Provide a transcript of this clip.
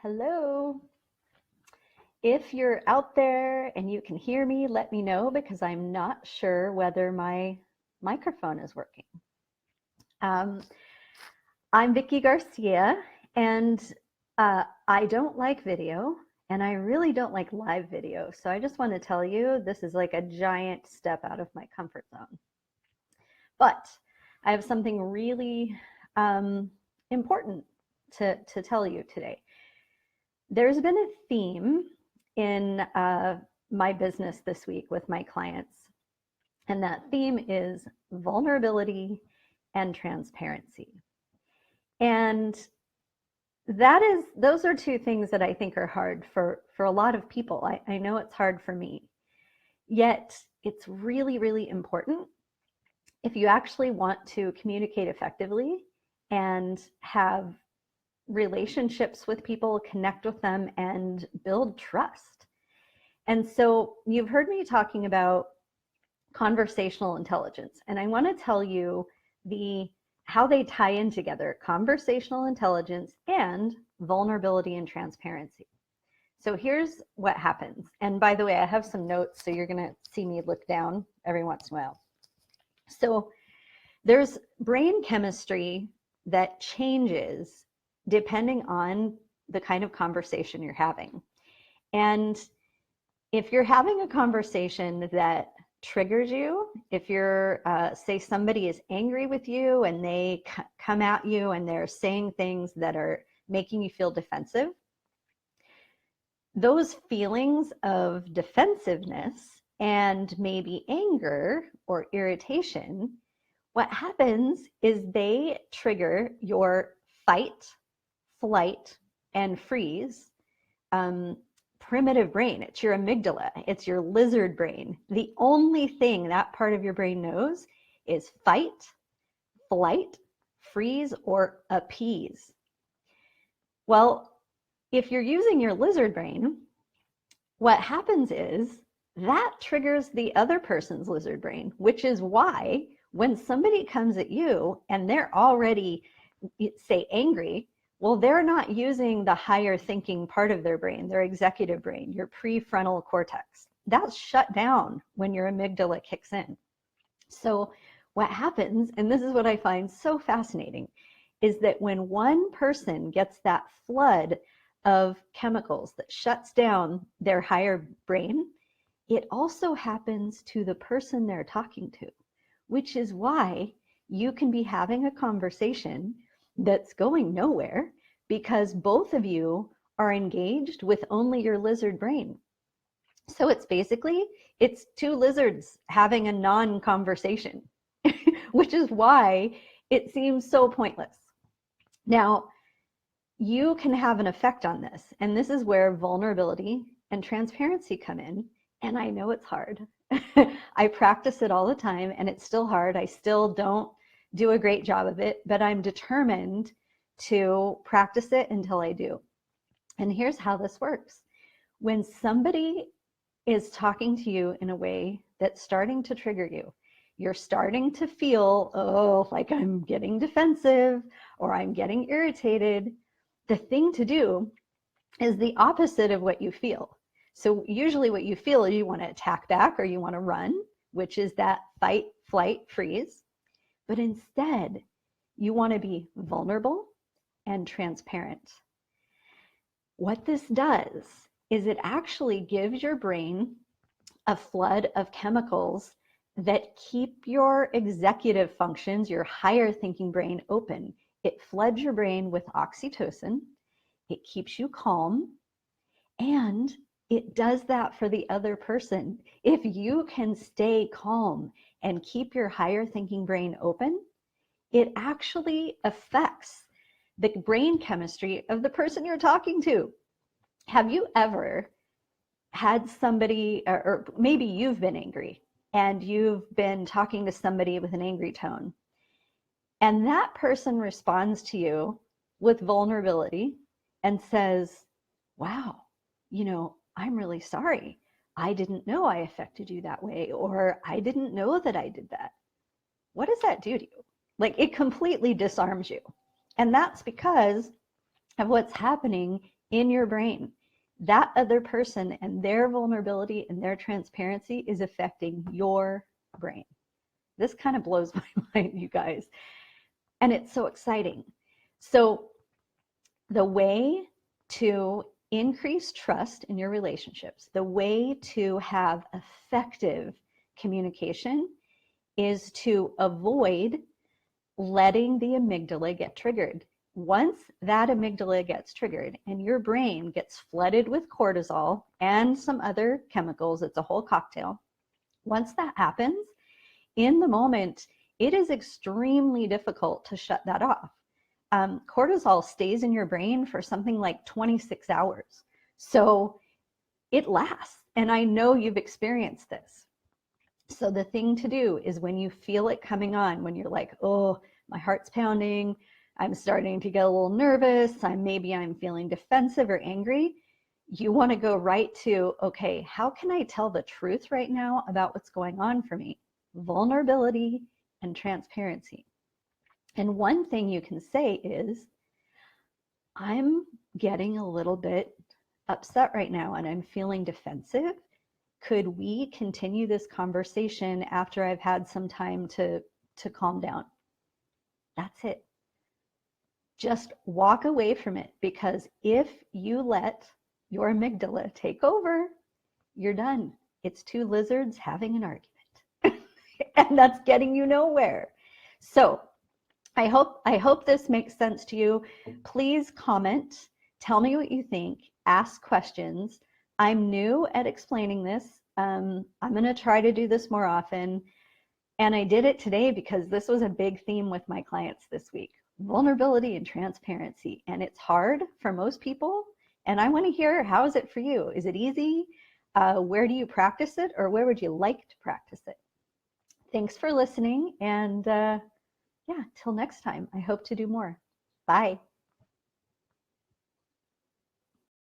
Hello. If you're out there and you can hear me, let me know because I'm not sure whether my microphone is working. Um, I'm Vicki Garcia, and I don't like video, and I really don't like live video. So I just want to tell you this is like a giant step out of my comfort zone. But I have something really important to tell you today. There's been a theme in my business this week with my clients, and that theme is vulnerability and transparency. And those are two things that I think are hard for a lot of people. I know it's hard for me, yet it's really, really important if you actually want to communicate effectively and have relationships with people, connect with them, and build trust. And so you've heard me talking about conversational intelligence, and I want to tell you how they tie in together: conversational intelligence and vulnerability and transparency. So here's what happens. And by the way, I have some notes, so you're going to see me look down every once in a while. So there's brain chemistry that changes depending on the kind of conversation you're having. And if you're having a conversation that triggers you, if you're, say somebody is angry with you and they come at you and they're saying things that are making you feel defensive, those feelings of defensiveness and maybe anger or irritation, what happens is they trigger your fight, flight, and freeze primitive brain. It's your amygdala. It's your lizard brain. The only thing that part of your brain knows is fight, flight, freeze, or appease. Well, if you're using your lizard brain, what happens is that triggers the other person's lizard brain, which is why when somebody comes at you and they're already, say, angry, well, they're not using the higher thinking part of their brain, their executive brain, your prefrontal cortex. That's shut down when your amygdala kicks in. So what happens, and this is what I find so fascinating, is that when one person gets that flood of chemicals that shuts down their higher brain, it also happens to the person they're talking to, which is why you can be having a conversation that's going nowhere because both of you are engaged with only your lizard brain. So it's two lizards having a non-conversation, which is why it seems so pointless. Now, you can have an effect on this, and this is where vulnerability and transparency come in, and I know it's hard. I practice it all the time, and it's still hard. I still don't do a great job of it, but I'm determined to practice it until I do. And here's how this works. When somebody is talking to you in a way that's starting to trigger you, you're starting to feel, like I'm getting defensive or I'm getting irritated, the thing to do is the opposite of what you feel. So usually what you feel is you want to attack back or you want to run, which is that fight, flight, freeze. But instead, you want to be vulnerable and transparent. What this does is it actually gives your brain a flood of chemicals that keep your executive functions, your higher thinking brain, open. It floods your brain with oxytocin. It keeps you calm, and it does that for the other person. If you can stay calm and keep your higher thinking brain open, it actually affects the brain chemistry of the person you're talking to. Have you ever had somebody, or maybe you've been angry and you've been talking to somebody with an angry tone, and that person responds to you with vulnerability and says, wow, I'm really sorry. I didn't know I affected you that way, or I didn't know that I did that. What does that do to you? Like, it completely disarms you. And that's because of what's happening in your brain. That other person and their vulnerability and their transparency is affecting your brain. This kind of blows my mind, you guys. And it's so exciting. So the way to increase trust in your relationships, the way to have effective communication is to avoid letting the amygdala get triggered. Once that amygdala gets triggered and your brain gets flooded with cortisol and some other chemicals, it's a whole cocktail. Once that happens, in the moment, it is extremely difficult to shut that off. Cortisol stays in your brain for something like 26 hours. So it lasts. And I know you've experienced this. So the thing to do is when you feel it coming on, when you're like, oh, my heart's pounding, I'm starting to get a little nervous, maybe I'm feeling defensive or angry, you want to go right to, okay, how can I tell the truth right now about what's going on for me? Vulnerability and transparency. And one thing you can say is, I'm getting a little bit upset right now and I'm feeling defensive. Could we continue this conversation after I've had some time to calm down? That's it. Just walk away from it, because if you let your amygdala take over, you're done. It's two lizards having an argument. And that's getting you nowhere. So I hope this makes sense to you. Please comment. Tell me what you think. Ask questions. I'm new at explaining this. I'm going to try to do this more often. And I did it today because this was a big theme with my clients this week. Vulnerability and transparency. And it's hard for most people. And I want to hear, how is it for you? Is it easy? Where do you practice it? Or where would you like to practice it? Thanks for listening. And yeah, till next time, I hope to do more. Bye.